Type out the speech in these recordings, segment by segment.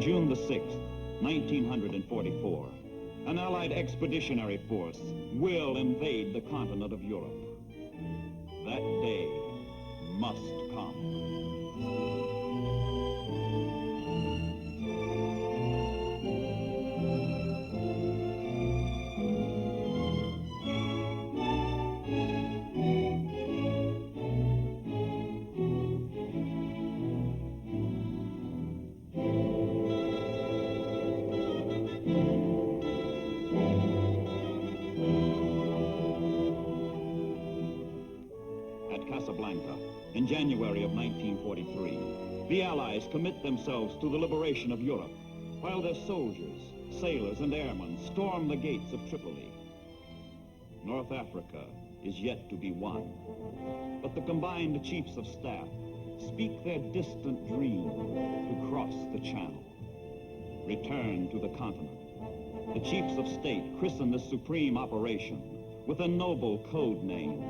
June the 6th, 1944, an Allied expeditionary force will invade the continent of Europe. That day must come. In January of 1943, the Allies commit themselves to the liberation of Europe, while their soldiers, sailors, and airmen storm the gates of Tripoli. North Africa is yet to be won, but the combined chiefs of staff speak their distant dream to cross the Channel, return to the continent. The chiefs of state christen this supreme operation with a noble code name,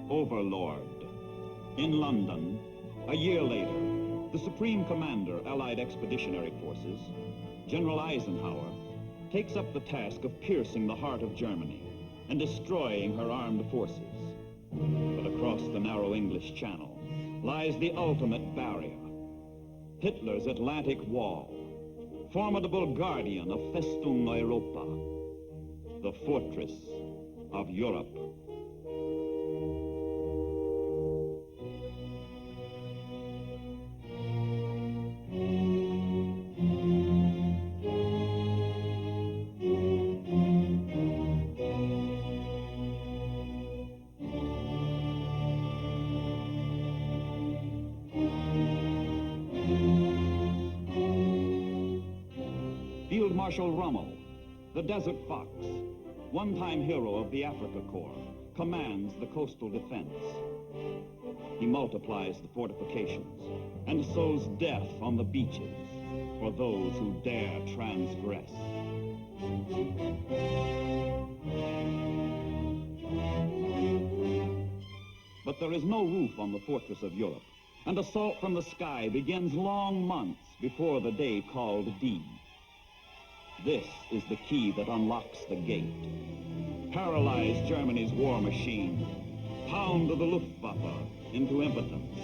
Overlord. In London, a year later, the Supreme Commander, Allied Expeditionary Forces, General Eisenhower, takes up the task of piercing the heart of Germany and destroying her armed forces. But across the narrow English Channel lies the ultimate barrier, Hitler's Atlantic Wall, formidable guardian of Festung Europa, the fortress of Europe. Field Marshal Rommel, the Desert Fox, one-time hero of the Africa Corps, commands the coastal defense. He multiplies the fortifications and sows death on the beaches for those who dare transgress. But there is no roof on the fortress of Europe, and assault from the sky begins long months before the day called D. This is the key that unlocks the gate. Paralyze Germany's war machine. Pound the Luftwaffe into impotence.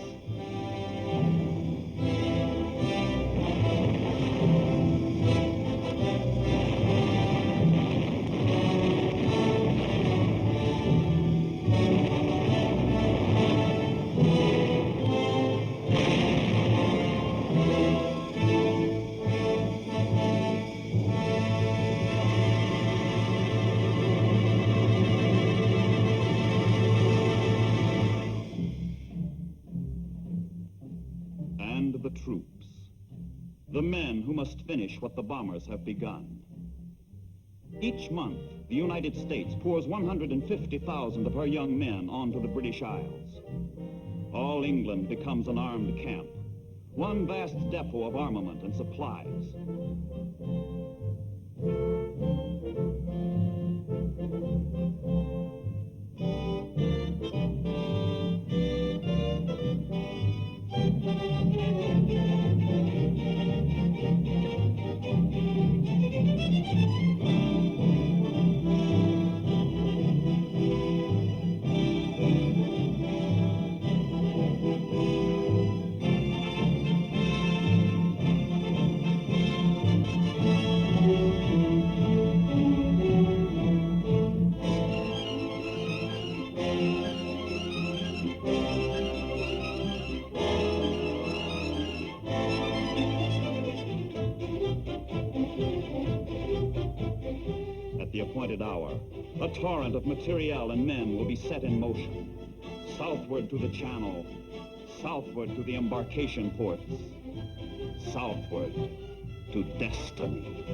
The troops, the men who must finish what the bombers have begun. Each month, the United States pours 150,000 of her young men onto the British Isles. All England becomes an armed camp, one vast depot of armament and supplies. At the appointed hour, a torrent of materiel and men will be set in motion. Southward to the Channel, southward to the embarkation ports, southward to destiny.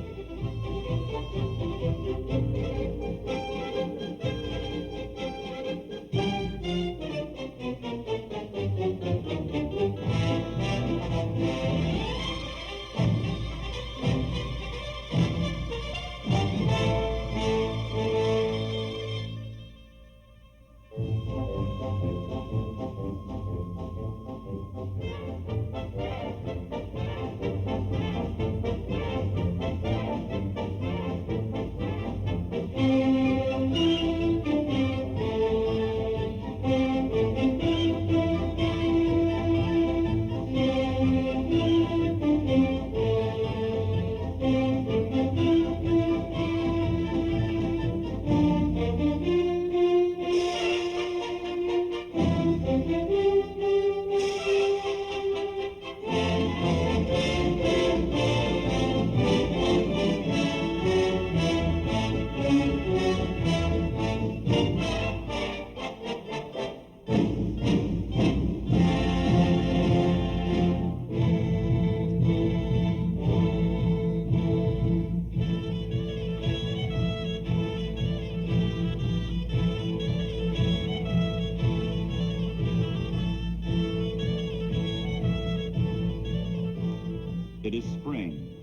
It is spring,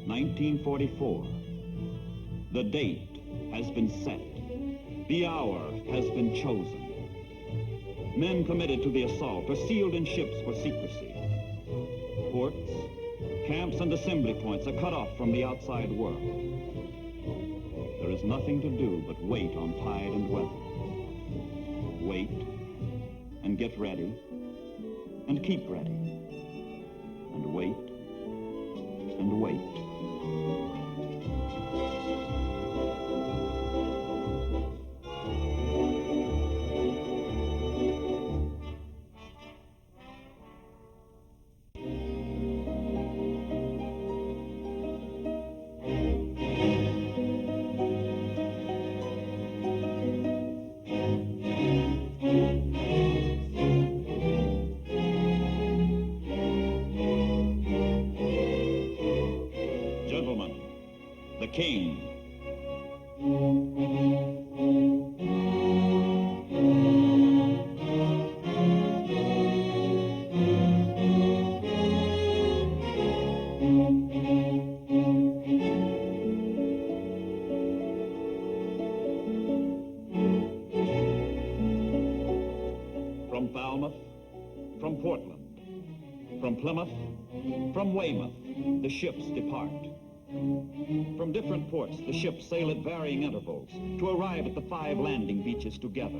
1944. The date has been set. The hour has been chosen. Men committed to the assault are sealed in ships for secrecy. Ports, camps, and assembly points are cut off from the outside world. There is nothing to do but wait on tide and weather. Wait, and get ready, and keep ready, and wait, and wait. Gentlemen, the King. From Falmouth, from Portland, from Plymouth, from Weymouth, the ships depart. From different ports, the ships sail at varying intervals to arrive at the 5 landing beaches together.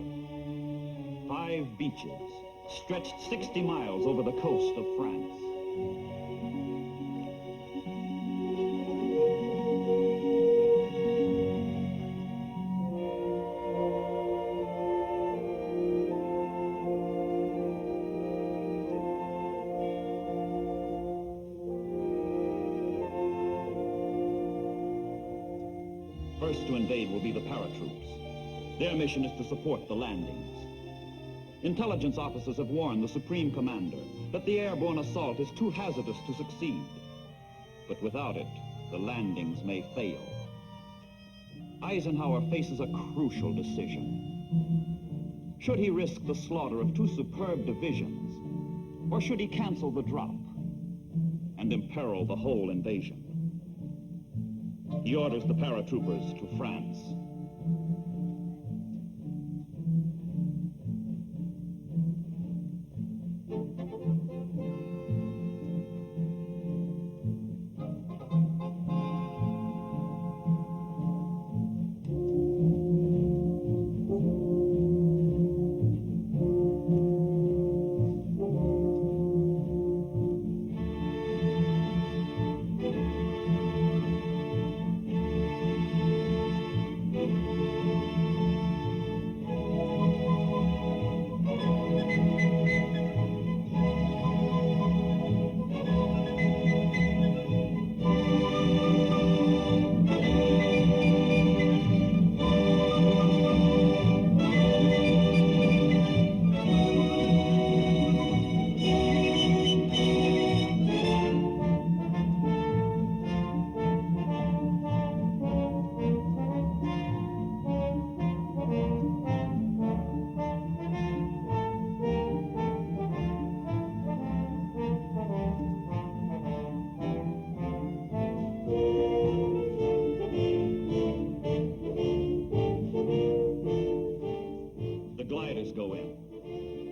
5 beaches stretched 60 miles over the coast of France. First to invade will be the paratroops. Their mission is to support the landings. Intelligence officers have warned the Supreme Commander that the airborne assault is too hazardous to succeed. But without it, the landings may fail. Eisenhower faces a crucial decision. Should he risk the slaughter of 2 superb divisions, or should he cancel the drop and imperil the whole invasion? He orders the paratroopers to France.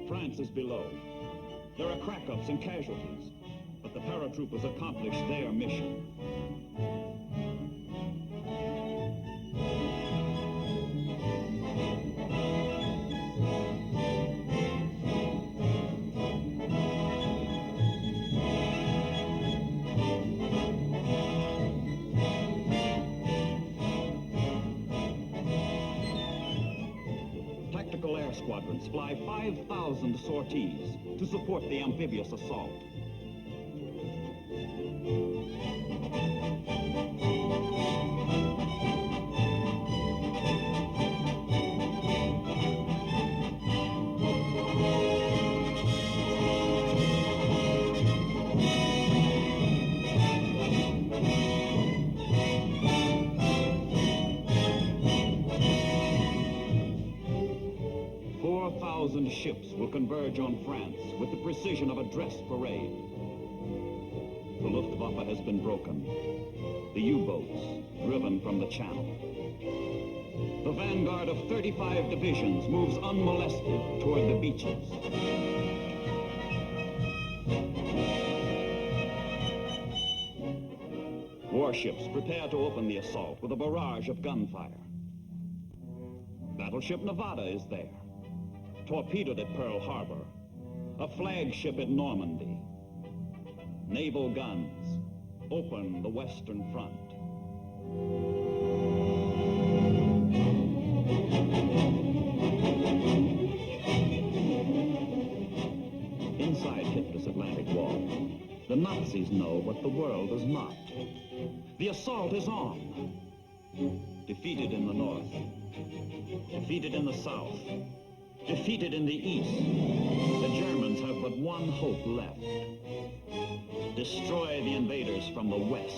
France is below. There are crack-ups and casualties, but the paratroopers accomplish their mission. Tactical air squadrons fly 5,000 sorties to support the amphibious assault. Ships will converge on France with the precision of a dress parade. The Luftwaffe has been broken. The U-boats driven from the channel. The vanguard of 35 divisions moves unmolested toward the beaches. Warships prepare to open the assault with a barrage of gunfire. Battleship Nevada is there, torpedoed at Pearl Harbor, a flagship at Normandy. Naval guns open the Western Front. Inside Hitler's Atlantic Wall, the Nazis know what the world does not. The assault is on. Defeated in the north, defeated in the south, defeated in the east, the Germans have but one hope left. Destroy the invaders from the west.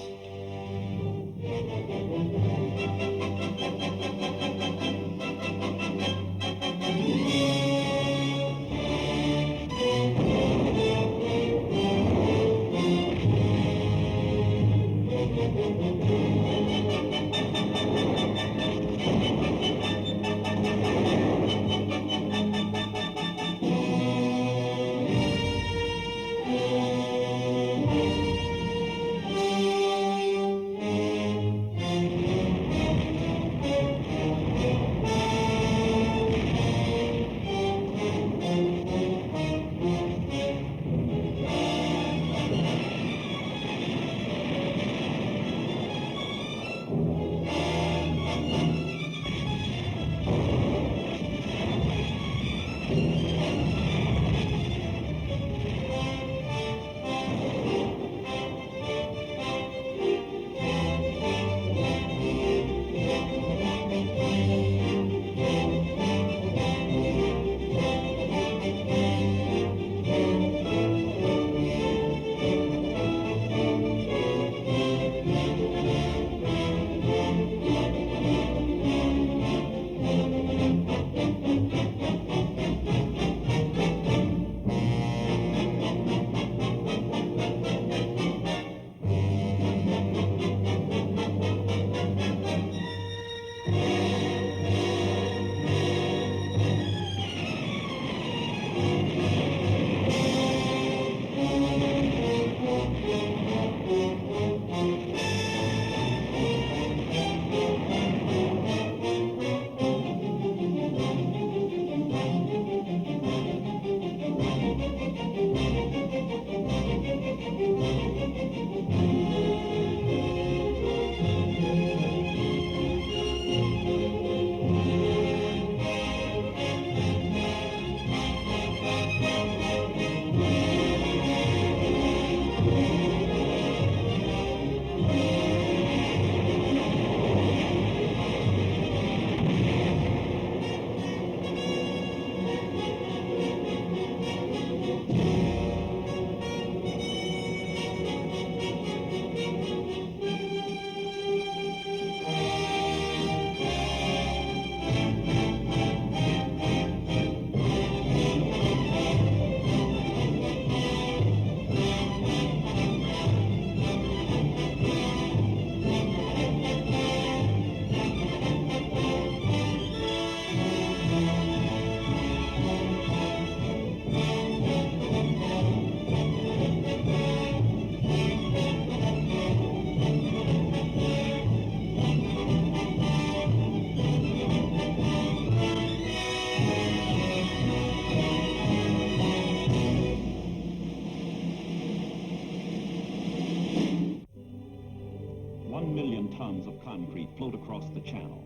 Concrete float across the channel.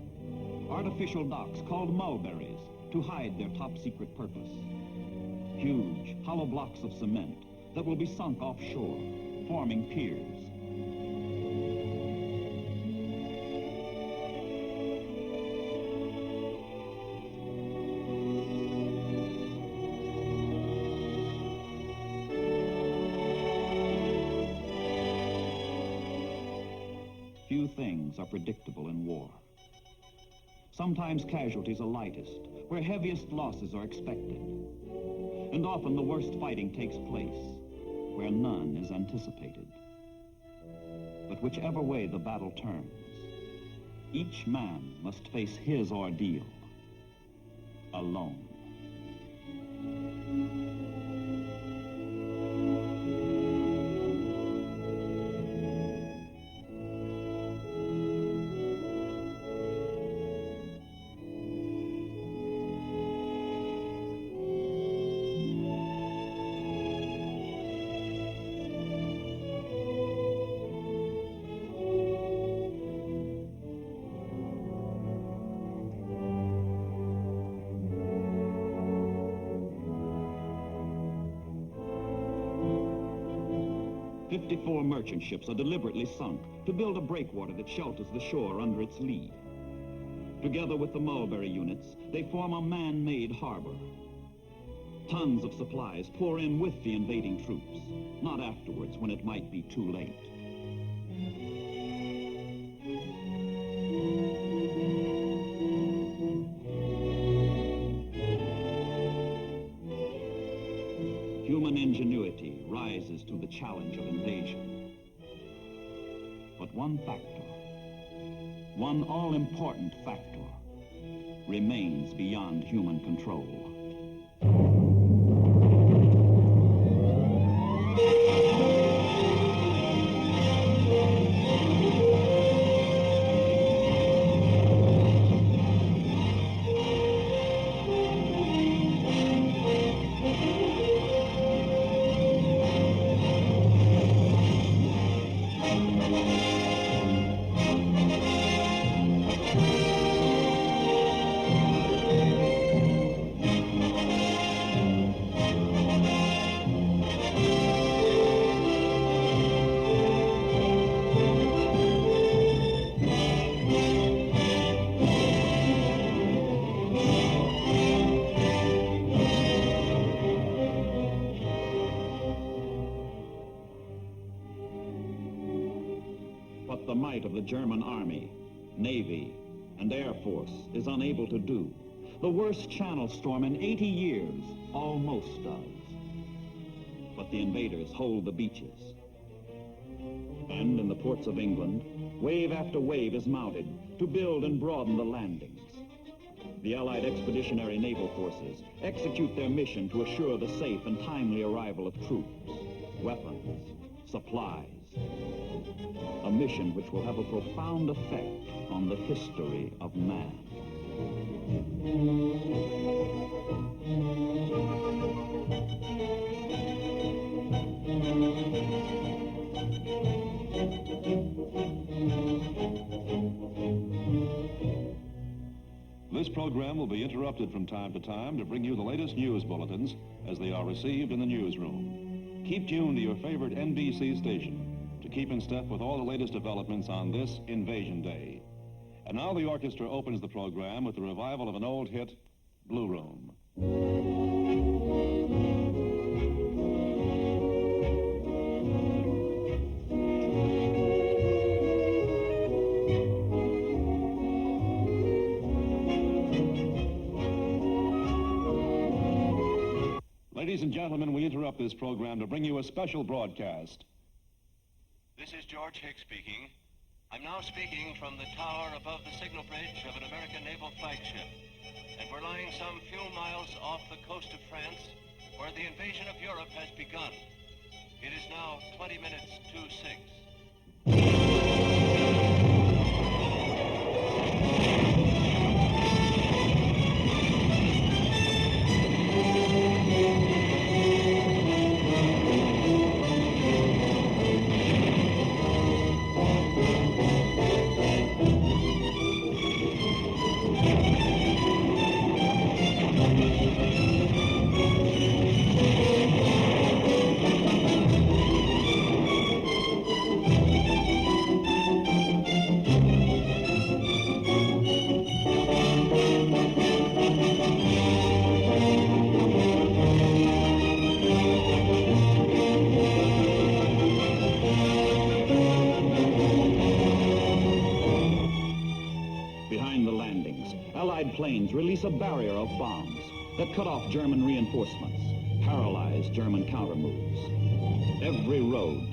Artificial docks called mulberries to hide their top-secret purpose. Huge, hollow blocks of cement that will be sunk offshore, forming piers. Few things are predictable in war. Sometimes casualties are lightest, where heaviest losses are expected. And often the worst fighting takes place, where none is anticipated. But whichever way the battle turns, each man must face his ordeal alone. "54 merchant ships are deliberately sunk to build a breakwater that shelters the shore under its lee. Together with the mulberry units, they form a man-made harbor. Tons of supplies pour in with the invading troops, not afterwards when it might be too late. Human ingenuity rises to the challenge of invasion. But one factor, one all-important factor, remains beyond human control. What the might of the German army, navy, and air force is unable to do, the worst channel storm in 80 years almost does. But the invaders hold the beaches. And in the ports of England, wave after wave is mounted to build and broaden the landings. The Allied Expeditionary Naval Forces execute their mission to assure the safe and timely arrival of troops, weapons, supplies. A mission which will have a profound effect on the history of man. This program will be interrupted from time to time to bring you the latest news bulletins as they are received in the newsroom. Keep tuned to your favorite NBC station to keep in step with all the latest developments on this Invasion Day. And now the orchestra opens the program with the revival of an old hit, Blue Room. Ladies and gentlemen, we interrupt this program to bring you a special broadcast. This is George Hicks speaking. I'm now speaking from the tower above the signal bridge of an American naval flagship. And we're lying some few miles off the coast of France, where the invasion of Europe has begun. It is now 20 minutes to 6. Planes release a barrier of bombs that cut off German reinforcements, paralyze German countermoves. Every road,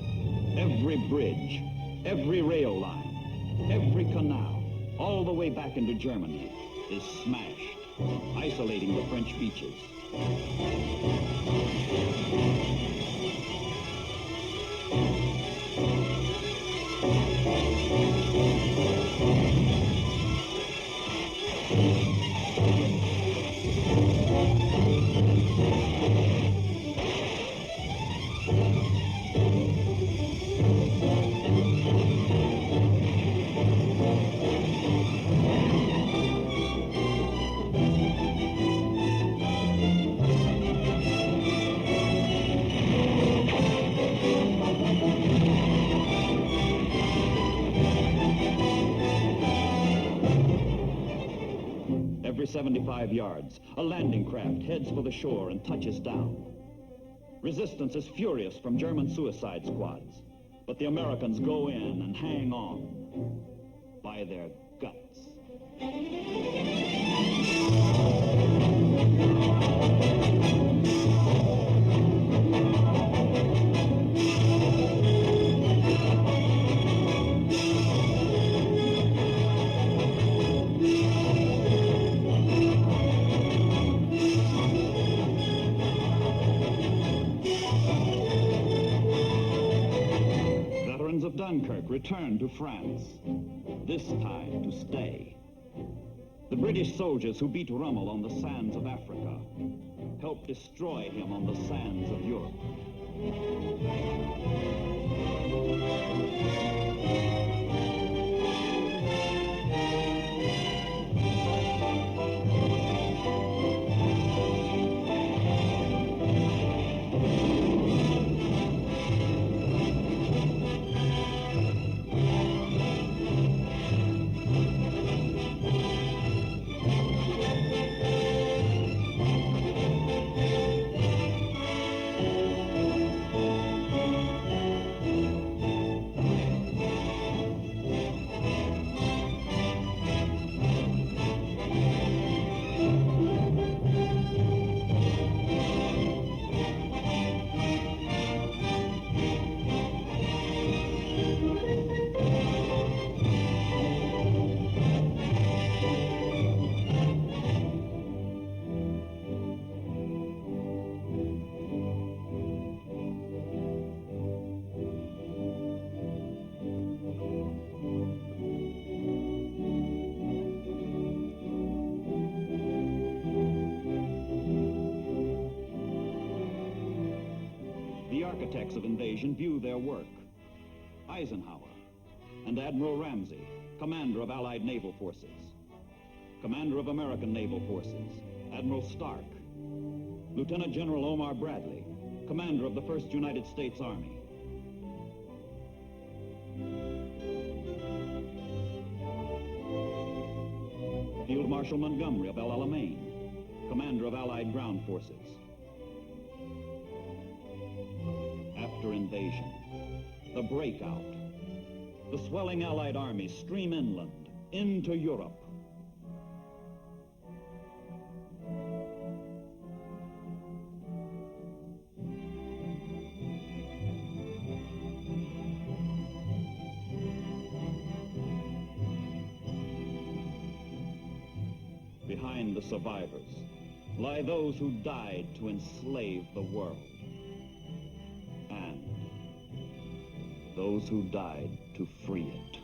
every bridge, Every rail line, every canal, all the way back into Germany, is smashed, isolating the French beaches. Every 75 yards, a landing craft heads for the shore and touches down. Resistance is furious from German suicide squads, but the Americans go in and hang on by their guts. Of Dunkirk returned to France, this time to stay. The British soldiers who beat Rommel on the sands of Africa helped destroy him on the sands of Europe. Architects of invasion view their work. Eisenhower and Admiral Ramsey, commander of Allied naval forces. Commander of American naval forces, Admiral Stark. Lieutenant General Omar Bradley, commander of the 1st United States Army. Field Marshal Montgomery of El Alamein, commander of Allied ground forces. After invasion, the breakout, the swelling Allied armies stream inland into Europe. Behind the survivors lie those who died to enslave the world. And those who died to free it.